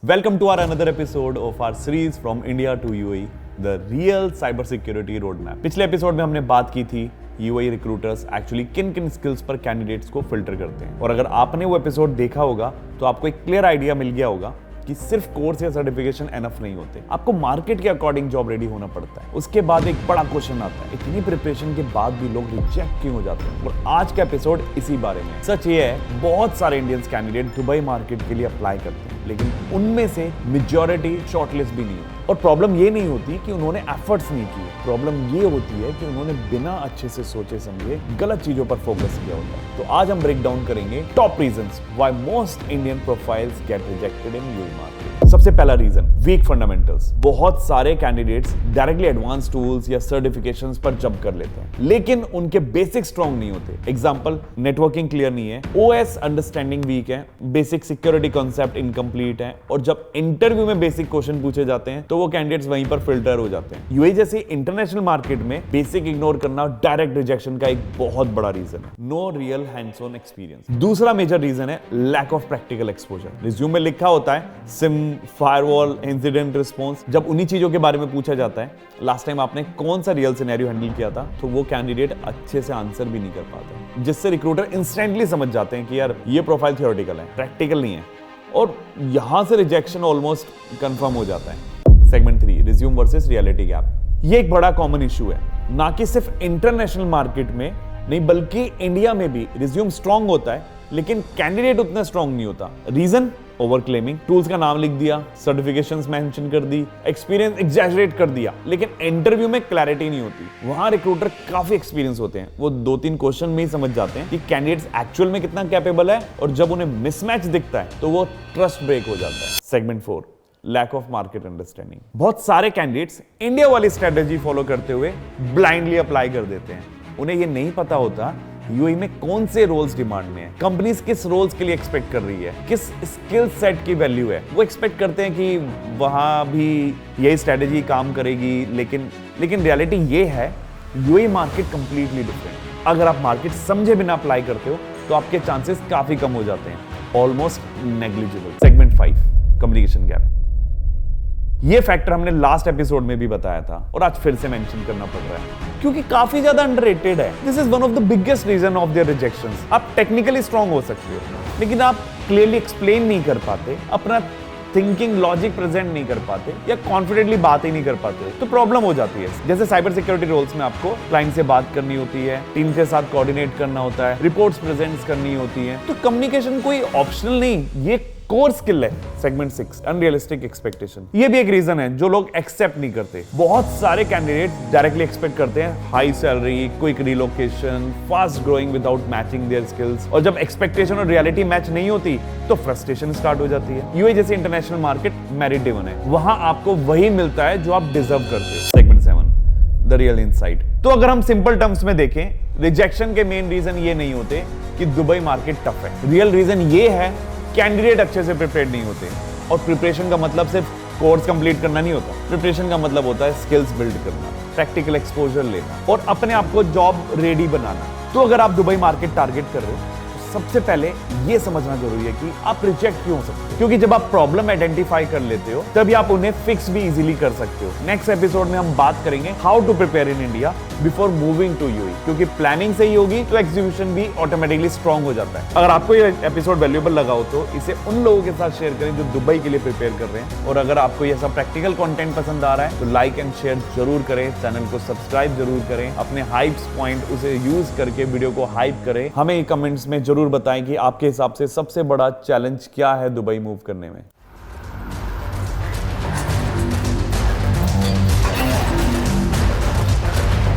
Welcome to our another episode of our series from India to UAE, the real cyber security roadmap. पिछले episode में हमने बात की थी UAE रिक्रूटर्स एक्चुअली किन किन स्किल्स पर कैंडिडेट्स को फिल्टर करते हैं, और अगर आपने वो एपिसोड देखा होगा तो आपको एक क्लियर आइडिया मिल गया होगा कि सिर्फ कोर्स या सर्टिफिकेशन एनफ नहीं होते, आपको मार्केट के अकॉर्डिंग जॉब रेडी होना पड़ता है। उसके बाद एक बड़ा क्वेश्चन आता है, इतनी प्रिपरेशन के बाद भी लोग रिजेक्ट क्यों हो जाते हैं, और आज का एपिसोड इसी बारे में। सच ये है, बहुत सारे इंडियंस कैंडिडेट दुबई मार्केट के लिए अप्लाई करते हैं, लेकिन उनमें से मेजॉरिटी शॉर्टलिस्ट भी नहीं होती। और प्रॉब्लम ये नहीं होती कि उन्होंने एफर्ट्स नहीं किए, प्रॉब्लम ये होती है कि उन्होंने बिना अच्छे से सोचे समझे गलत चीजों पर फोकस किया होता है। तो आज हम ब्रेक डाउन करेंगे top reasons why most Indian profiles get rejected in UAE market. सबसे पहला रीजन, वीक फंडामेंटल्स। बहुत सारे कैंडिडेट्स डायरेक्टली एडवांस टूल्स या सर्टिफिकेशंस पर जंप कर लेते हैं, लेकिन उनके बेसिक स्ट्रांग नहीं होते। एग्जांपल, नेटवर्किंग क्लियर नहीं है, ओएस अंडरस्टैंडिंग वीक है, बेसिक सिक्योरिटी कॉन्सेप्ट इनकम्प्लीट है, और जब इंटरव्यू में बेसिक क्वेश्चन पूछे जाते हैं तो वो कैंडिडेट्स वहीं पर फिल्टर हो जाते हैं। यूएई जैसी इंटरनेशनल मार्केट में बेसिक इग्नोर करना डायरेक्ट रिजेक्शन का एक बहुत बड़ा रीजन है। No real hands on experience. दूसरा मेजर रीजन है lack of practical exposure. Resume में लिखा होता है सिम, फायरवॉल, इंसिडेंट रिस्पॉन्स। जब उन्हीं चीजों के बारे में पूछा जाता है लास्ट टाइम आपने कौन सा रियल सिनेरियो हैंडल किया था, तो वो कैंडिडेट अच्छे से आंसर भी नहीं कर पाते, जिससे रिक्रूटर इंस्टेंटली समझ जाते हैं कि यार ये प्रोफाइल थियोरेटिकल है, प्रैक्टिकल नहीं है, और यहां से रिजेक्शन ऑलमोस्ट कंफर्म हो जाता है। Segment 3, resume versus reality gap. ये एक बड़ा कॉमन इशू है, ना कि सिर्फ इंटरनेशनल मार्केट में नहीं बल्कि इंडिया में भी। रिज्यूम स्ट्रांग होता है लेकिन कैंडिडेट उतना स्ट्रांग नहीं होता। Reason, over claiming. टूल्स का नाम लिख दिया, सर्टिफिकेशंस मेंशन कर दी, एक्सपीरियंस एग्जैजरेट कर दिया, लेकिन इंटरव्यू में क्लैरिटी नहीं होती। वहां रिक्रूटर काफी एक्सपीरियंस होते हैं, वो 2-3 क्वेश्चन में ही समझ जाते हैं कि कैंडिडेट्स एक्चुअल में कितना कैपेबल है, और जब उन्हें मिसमैच दिखता है तो वो ट्रस्ट ब्रेक हो जाता है। Segment 4, lack of market understanding. बहुत सारे कैंडिडेट्स इंडिया वाली स्ट्रेटेजी फॉलो करते हुए ब्लाइंडली अप्लाई कर देते हैं। उन्हें ये नहीं पता होता यूएई में कौन से रोल्स डिमांड में है, कंपनीज किस रोल्स के लिए एक्सपेक्ट कर रही है, किस स्किल सेट की वैल्यू है। वो एक्सपेक्ट करते हैं कि वहां भी यही स्ट्रेटेजी काम करेगी, लेकिन रियलिटी ये है यूएई मार्केट कंप्लीटली डिफरेंट। अगर आप मार्केट समझे बिना अप्लाई करते हो तो आपके चांसेस काफी कम हो जाते हैं, almost negligible. Segment 5, communication gap. ये फैक्टर हमने लास्ट एपिसोड में भी बताया था और आज फिर से मेंशन करना पड़ रहा है क्योंकि काफी ज्यादा अंडररेटेड है। This is one of the biggest reason of their rejections. आप टेक्निकली स्ट्रांग हो सकते हो, लेकिन आप क्लियरली एक्सप्लेन नहीं कर पाते, अपना थिंकिंग लॉजिक प्रेजेंट नहीं कर पाते, या कॉन्फिडेंटली बात ही नहीं कर पाते, तो प्रॉब्लम हो जाती है। जैसे साइबर सिक्योरिटी रोल्स में आपको क्लाइंट से बात करनी होती है, टीम के साथ कोऑर्डिनेट करना होता है, रिपोर्ट्स प्रेजेंट करनी होती है, तो कम्युनिकेशन कोई ऑप्शनल नहीं, ये कोर स्किल है। Segment 6, unrealistic expectation. ये भी एक रीजन है जो लोग एक्सेप्ट नहीं करते। बहुत सारे कैंडिडेट डायरेक्टली एक्सपेक्ट करते हैं high salary, quick relocation, fast growing without matching their skills, और जब एक्सपेक्टेशन और रियलिटी मैच नहीं होती तो फ्रस्ट्रेशन स्टार्ट हो जाती है। यूएई जैसे इंटरनेशनल मार्केट मेरिट ड्रिवन है, वहां आपको वही मिलता है जो आप डिजर्व करते हो। Segment 7, the real insight. तो अगर हम सिंपल टर्म्स में देखें, रिजेक्शन के मेन रीजन ये नहीं होते कि दुबई मार्केट टफ है। रियल रीजन ये है कैंडिडेट अच्छे से प्रिपेयर्ड नहीं होते, और प्रिपरेशन का मतलब सिर्फ कोर्स कंप्लीट करना नहीं होता। प्रिपरेशन का मतलब होता है स्किल्स बिल्ड करना, प्रैक्टिकल एक्सपोजर लेना, और अपने आप को जॉब रेडी बनाना। तो अगर आप दुबई मार्केट टारगेट कर रहे हो तो सबसे पहले ये समझना जरूरी है कि आप रिजेक्ट क्यों हो सकते हो, क्योंकि जब आप प्रॉब्लम आइडेंटिफाई कर लेते हो तभी आप उन्हें फिक्स भी इजीली कर सकते हो। नेक्स्ट एपिसोड में हम बात करेंगे how to prepare in India before moving to UAE, क्योंकि प्लानिंग सही होगी तो एग्जीक्यूशन भी ऑटोमेटिकली स्ट्रांग हो जाता है। अगर आपको ये एपिसोड वैल्यूएबल लगा हो तो इसे उन लोगों के साथ शेयर करें जो दुबई के लिए प्रिपेयर कर रहे हैं, और अगर आपको ये सब प्रैक्टिकल कंटेंट पसंद आ रहा है तो लाइक एंड शेयर जरूर करें, चैनल को सब्सक्राइब जरूर करें, अपने हाइप्स पॉइंट उसे यूज करके वीडियो को हाइप करें। हमें कमेंट्स में जरूर बताएं कि आपके हिसाब से सबसे बड़ा चैलेंज क्या है दुबई मूव करने में।